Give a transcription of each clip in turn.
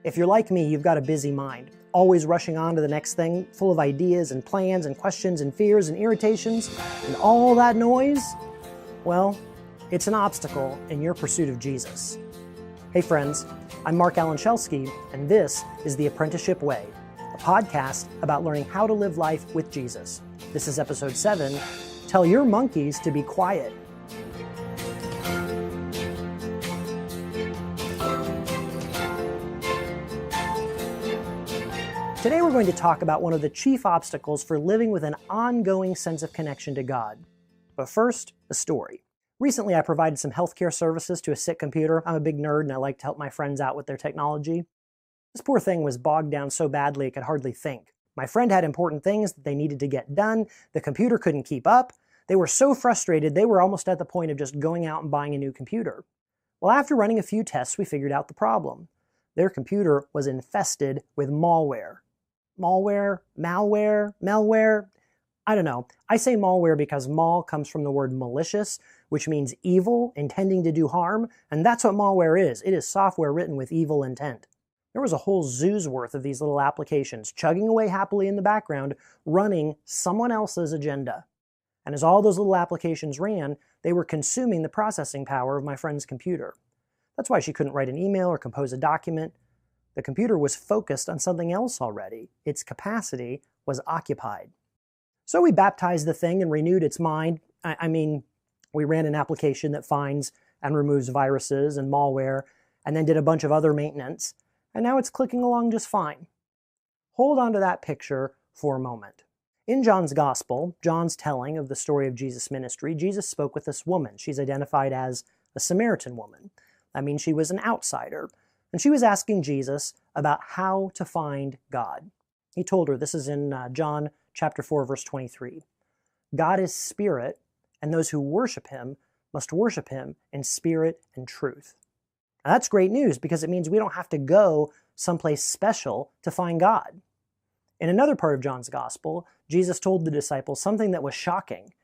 If you're like me, you've got a busy mind, always rushing on to the next thing, full of ideas and plans and questions and fears and irritations, and all that noise, well, it's an obstacle in your pursuit of Jesus. Hey friends, I'm Marc Schelske, and this is the Apprenticeship Way, a podcast about learning how to live life with Jesus. This is episode 7, Tell Your Monkeys to Be Quiet. Today we're going to talk about one of the chief obstacles for living with an ongoing sense of connection to God. But first, a story. Recently I provided some healthcare services to a sick computer. I'm a big nerd and I like to help my friends out with their technology. This poor thing was bogged down so badly it could hardly think. My friend had important things that they needed to get done. The computer couldn't keep up. They were so frustrated they were almost at the point of just going out and buying a new computer. Well, after running a few tests, we figured out the problem. Their computer was infested with malware. Malware? I don't know. I say malware because mal comes from the word malicious, which means evil, intending to do harm, and that's what malware is. It is software written with evil intent. There was a whole zoo's worth of these little applications chugging away happily in the background, running someone else's agenda. And as all those little applications ran, they were consuming the processing power of my friend's computer. That's why she couldn't write an email or compose a document. The computer was focused on something else already. Its capacity was occupied. So we baptized the thing and renewed its mind. We ran an application that finds and removes viruses and malware, and then did a bunch of other maintenance, and now it's clicking along just fine. Hold on to that picture for a moment. In John's Gospel, John's telling of the story of Jesus' ministry, Jesus spoke with this woman. She's identified as a Samaritan woman. That means she was an outsider. And she was asking Jesus about how to find God. He told her, this is in John chapter 4, verse 23. God is spirit, and those who worship him must worship him in spirit and truth. Now, that's great news because it means we don't have to go someplace special to find God. In another part of John's Gospel, Jesus told the disciples something that was shocking.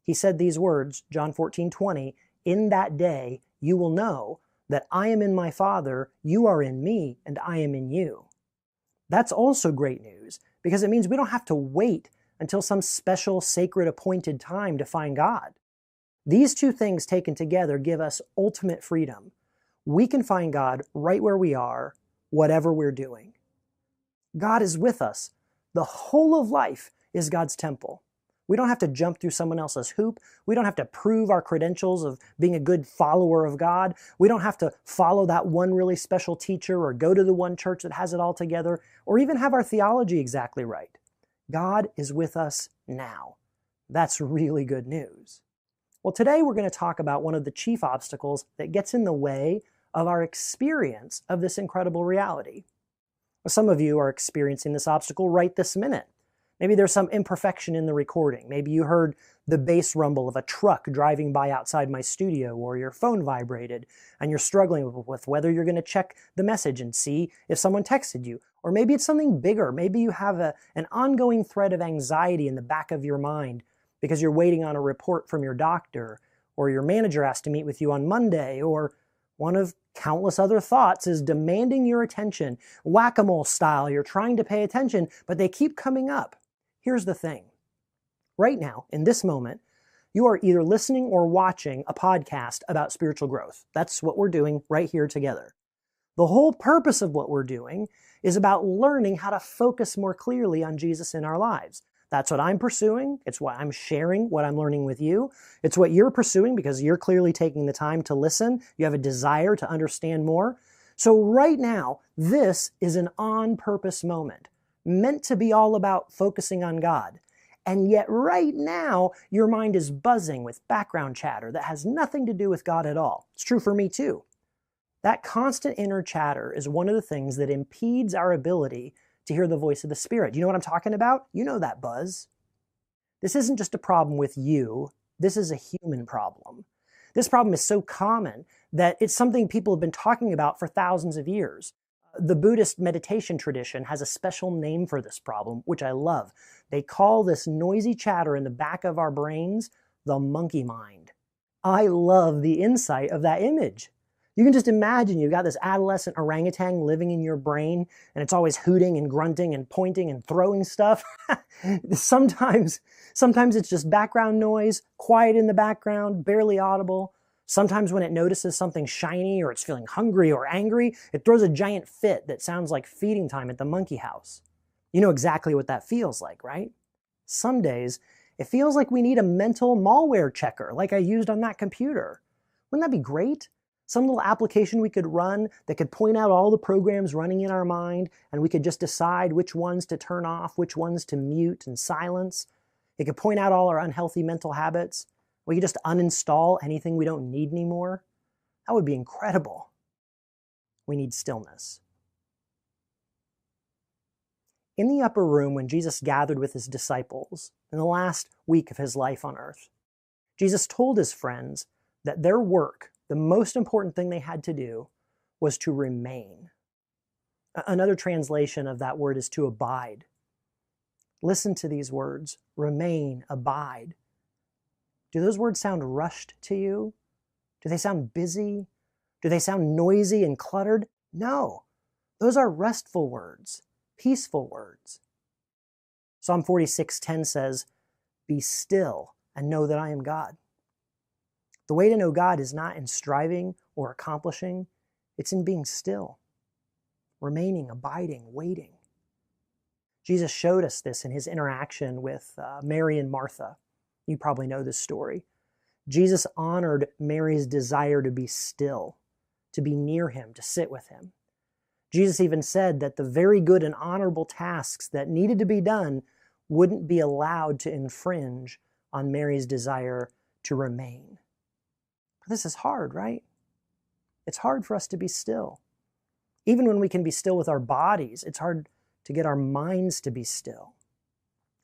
He said these words, John 14:20, "In that day you will know that I am in my Father, you are in me, and I am in you." That's also great news because it means we don't have to wait until some special, sacred, appointed time to find God. These two things taken together give us ultimate freedom. We can find God right where we are, whatever we're doing. God is with us. The whole of life is God's temple. We don't have to jump through someone else's hoop. We don't have to prove our credentials of being a good follower of God. We don't have to follow that one really special teacher or go to the one church that has it all together or even have our theology exactly right. God is with us now. That's really good news. Well, today we're going to talk about one of the chief obstacles that gets in the way of our experience of this incredible reality. Well, some of you are experiencing this obstacle right this minute. Maybe there's some imperfection in the recording. Maybe you heard the bass rumble of a truck driving by outside my studio, or your phone vibrated, and you're struggling with whether you're going to check the message and see if someone texted you. Or maybe it's something bigger. Maybe you have an ongoing thread of anxiety in the back of your mind because you're waiting on a report from your doctor, or your manager asked to meet with you on Monday, or one of countless other thoughts is demanding your attention. Whack-a-mole style, you're trying to pay attention, but they keep coming up. Here's the thing. Right now, in this moment, you are either listening or watching a podcast about spiritual growth. That's what we're doing right here together. The whole purpose of what we're doing is about learning how to focus more clearly on Jesus in our lives. That's what I'm pursuing. It's why I'm sharing what I'm learning with you. It's what you're pursuing because you're clearly taking the time to listen. You have a desire to understand more. So right now, this is an on-purpose moment, meant to be all about focusing on God. And yet right now, your mind is buzzing with background chatter that has nothing to do with God at all. It's true for me too. That constant inner chatter is one of the things that impedes our ability to hear the voice of the Spirit. You know what I'm talking about? You know that buzz. This isn't just a problem with you. This is a human problem. This problem is so common that it's something people have been talking about for thousands of years. The Buddhist meditation tradition has a special name for this problem, which I love. They call this noisy chatter in the back of our brains the monkey mind. I love the insight of that image. You can just imagine you've got this adolescent orangutan living in your brain, and it's always hooting and grunting and pointing and throwing stuff. Sometimes it's just background noise, quiet in the background, barely audible. Sometimes when it notices something shiny or it's feeling hungry or angry, it throws a giant fit that sounds like feeding time at the monkey house. You know exactly what that feels like, right? Some days, it feels like we need a mental malware checker like I used on that computer. Wouldn't that be great? Some little application we could run that could point out all the programs running in our mind, and we could just decide which ones to turn off, which ones to mute and silence. It could point out all our unhealthy mental habits. We could just uninstall anything we don't need anymore. That would be incredible. We need stillness. In the upper room, when Jesus gathered with his disciples in the last week of his life on earth, Jesus told his friends that their work, the most important thing they had to do, was to remain. Another translation of that word is to abide. Listen to these words: remain, abide. Do those words sound rushed to you? Do they sound busy? Do they sound noisy and cluttered? No, those are restful words, peaceful words. Psalm 46:10 says, "Be still and know that I am God." The way to know God is not in striving or accomplishing, it's in being still, remaining, abiding, waiting. Jesus showed us this in his interaction with Mary and Martha. You probably know this story. Jesus honored Mary's desire to be still, to be near him, to sit with him. Jesus even said that the very good and honorable tasks that needed to be done wouldn't be allowed to infringe on Mary's desire to remain. This is hard, right? It's hard for us to be still. Even when we can be still with our bodies, it's hard to get our minds to be still.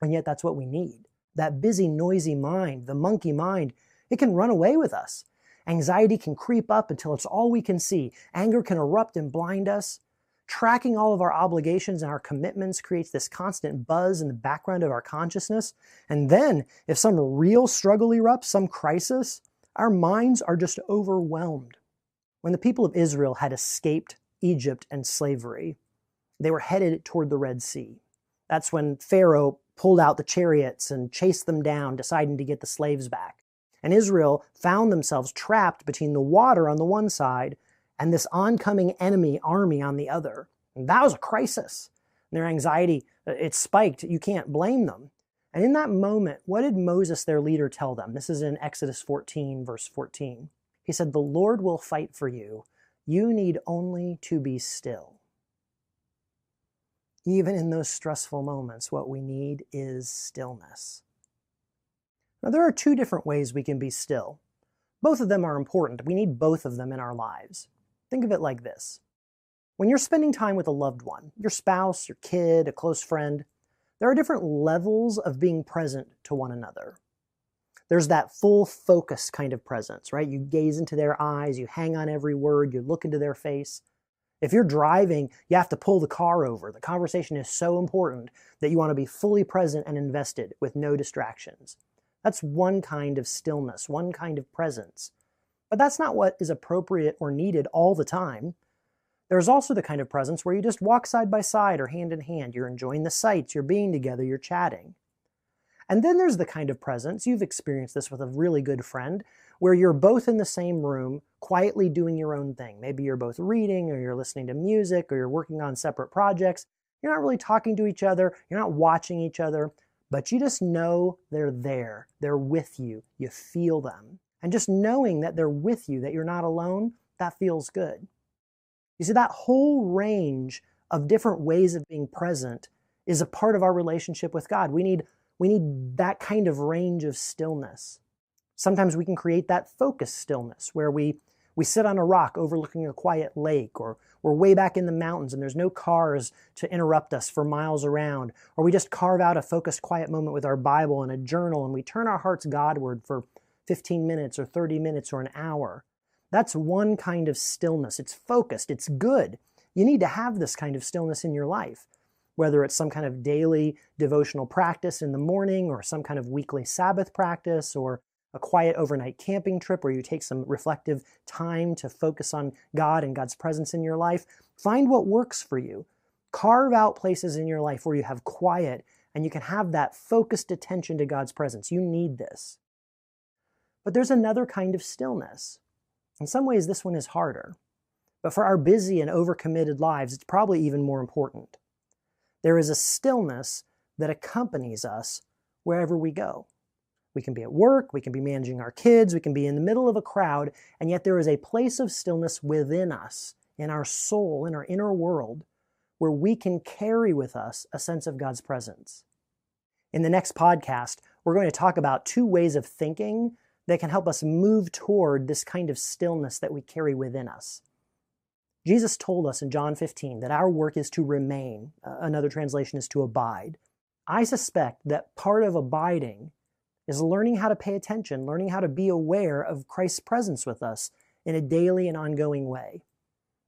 And yet that's what we need. That busy, noisy mind, the monkey mind, it can run away with us. Anxiety can creep up until it's all we can see. Anger can erupt and blind us. Tracking all of our obligations and our commitments creates this constant buzz in the background of our consciousness. And then, if some real struggle erupts, some crisis, our minds are just overwhelmed. When the people of Israel had escaped Egypt and slavery, they were headed toward the Red Sea. That's when Pharaoh pulled out the chariots and chased them down, deciding to get the slaves back. And Israel found themselves trapped between the water on the one side and this oncoming enemy army on the other. And that was a crisis. And their anxiety, it spiked. You can't blame them. And in that moment, what did Moses, their leader, tell them? This is in Exodus 14, verse 14. He said, "The Lord will fight for you. You need only to be still." Even in those stressful moments, what we need is stillness. Now, there are two different ways we can be still. Both of them are important. We need both of them in our lives. Think of it like this. When you're spending time with a loved one, your spouse, your kid, a close friend, there are different levels of being present to one another. There's that full focus kind of presence, right? You gaze into their eyes, you hang on every word, you look into their face. If you're driving, you have to pull the car over. The conversation is so important that you want to be fully present and invested with no distractions. That's one kind of stillness, one kind of presence. But that's not what is appropriate or needed all the time. There's also the kind of presence where you just walk side by side or hand in hand. You're enjoying the sights, you're being together, you're chatting. And then there's the kind of presence, you've experienced this with a really good friend, where you're both in the same room, quietly doing your own thing. Maybe you're both reading, or you're listening to music, or you're working on separate projects. You're not really talking to each other, you're not watching each other, but you just know they're there. They're with you. You feel them. And just knowing that they're with you, that you're not alone, that feels good. You see, that whole range of different ways of being present is a part of our relationship with God. We need that kind of range of stillness. Sometimes we can create that focused stillness where we sit on a rock overlooking a quiet lake, or we're way back in the mountains and there's no cars to interrupt us for miles around, or we just carve out a focused quiet moment with our Bible and a journal and we turn our hearts Godward for 15 minutes or 30 minutes or an hour. That's one kind of stillness. It's focused. It's good. You need to have this kind of stillness in your life, whether it's some kind of daily devotional practice in the morning or some kind of weekly Sabbath practice or a quiet overnight camping trip where you take some reflective time to focus on God and God's presence in your life. Find what works for you. Carve out places in your life where you have quiet and you can have that focused attention to God's presence. You need this. But there's another kind of stillness. In some ways, this one is harder. But for our busy and overcommitted lives, it's probably even more important. There is a stillness that accompanies us wherever we go. We can be at work, we can be managing our kids, we can be in the middle of a crowd, and yet there is a place of stillness within us, in our soul, in our inner world, where we can carry with us a sense of God's presence. In the next podcast, we're going to talk about 2 ways of thinking that can help us move toward this kind of stillness that we carry within us. Jesus told us in John 15 that our work is to remain. Another translation is to abide. I suspect that part of abiding is learning how to pay attention, learning how to be aware of Christ's presence with us in a daily and ongoing way.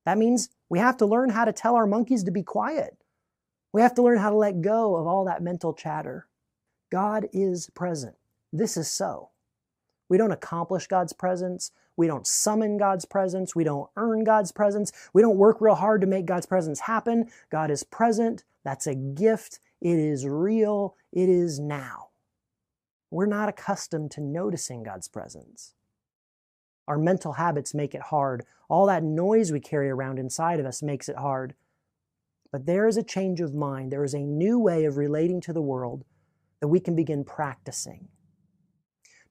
That means we have to learn how to tell our monkeys to be quiet. We have to learn how to let go of all that mental chatter. God is present. This is so. We don't accomplish God's presence. We don't summon God's presence. We don't earn God's presence. We don't work real hard to make God's presence happen. God is present. That's a gift. It is real. It is now. We're not accustomed to noticing God's presence. Our mental habits make it hard. All that noise we carry around inside of us makes it hard. But there is a change of mind. There is a new way of relating to the world that we can begin practicing.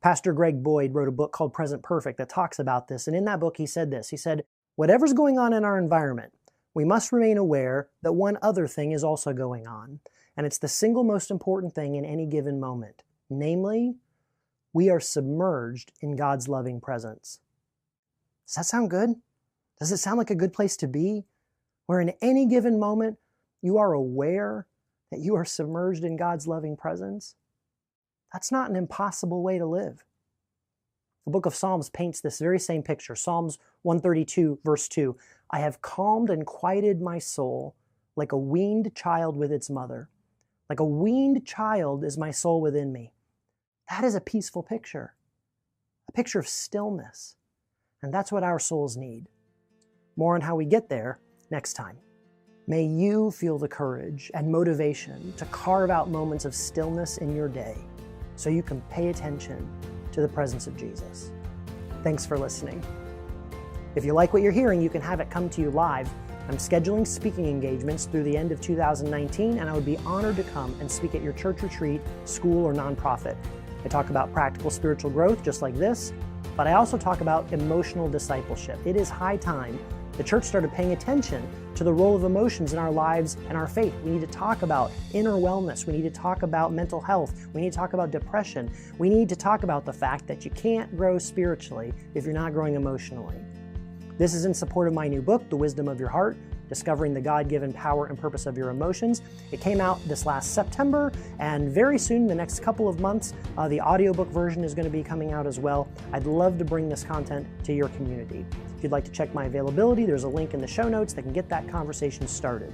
Pastor Greg Boyd wrote a book called Present Perfect that talks about this. And in that book, he said this. He said, whatever's going on in our environment, we must remain aware that one other thing is also going on. And it's the single most important thing in any given moment. Namely, we are submerged in God's loving presence. Does that sound good? Does it sound like a good place to be? Where in any given moment, you are aware that you are submerged in God's loving presence? That's not an impossible way to live. The book of Psalms paints this very same picture. Psalms 132, verse 2, I have calmed and quieted my soul like a weaned child with its mother. Like a weaned child is my soul within me. That is a peaceful picture, a picture of stillness. And that's what our souls need. More on how we get there next time. May you feel the courage and motivation to carve out moments of stillness in your day so you can pay attention to the presence of Jesus. Thanks for listening. If you like what you're hearing, you can have it come to you live. I'm scheduling speaking engagements through the end of 2019, and I would be honored to come and speak at your church retreat, school, or nonprofit. I talk about practical spiritual growth just like this, but I also talk about emotional discipleship. It is high time the church started paying attention to the role of emotions in our lives and our faith. We need to talk about inner wellness. We need to talk about mental health. We need to talk about depression. We need to talk about the fact that you can't grow spiritually if you're not growing emotionally. This is in support of my new book, The Wisdom of Your Heart, Discovering the God-Given Power and Purpose of Your Emotions. It came out this last September, and very soon, the next couple of months, the audiobook version is going to be coming out as well. I'd love to bring this content to your community. If you'd like to check my availability, there's a link in the show notes that can get that conversation started.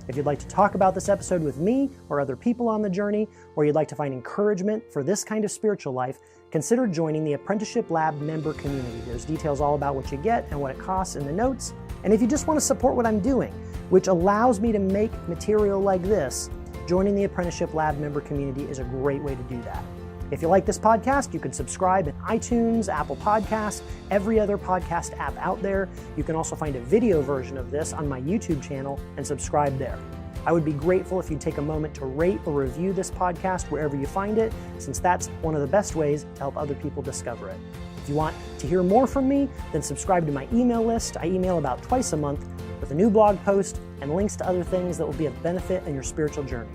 If you'd like to talk about this episode with me or other people on the journey, or you'd like to find encouragement for this kind of spiritual life, consider joining the Apprenticeship Lab Member Community. There's details all about what you get and what it costs in the notes. And if you just want to support what I'm doing, which allows me to make material like this, joining the Apprenticeship Lab Member Community is a great way to do that. If you like this podcast, you can subscribe in iTunes, Apple Podcasts, every other podcast app out there. You can also find a video version of this on my YouTube channel and subscribe there. I would be grateful if you'd take a moment to rate or review this podcast wherever you find it, since that's one of the best ways to help other people discover it. If you want to hear more from me, then subscribe to my email list. I email about twice a month with a new blog post and links to other things that will be of benefit in your spiritual journey.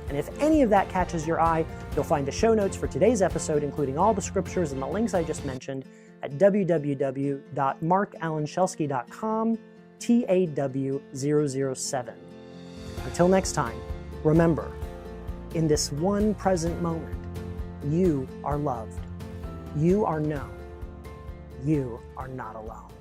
And if any of that catches your eye, you'll find the show notes for today's episode, including all the scriptures and the links I just mentioned, at www.marcalanschelske.com, TAW007. Until next time, remember, in this one present moment, you are loved. You are known. You are not alone.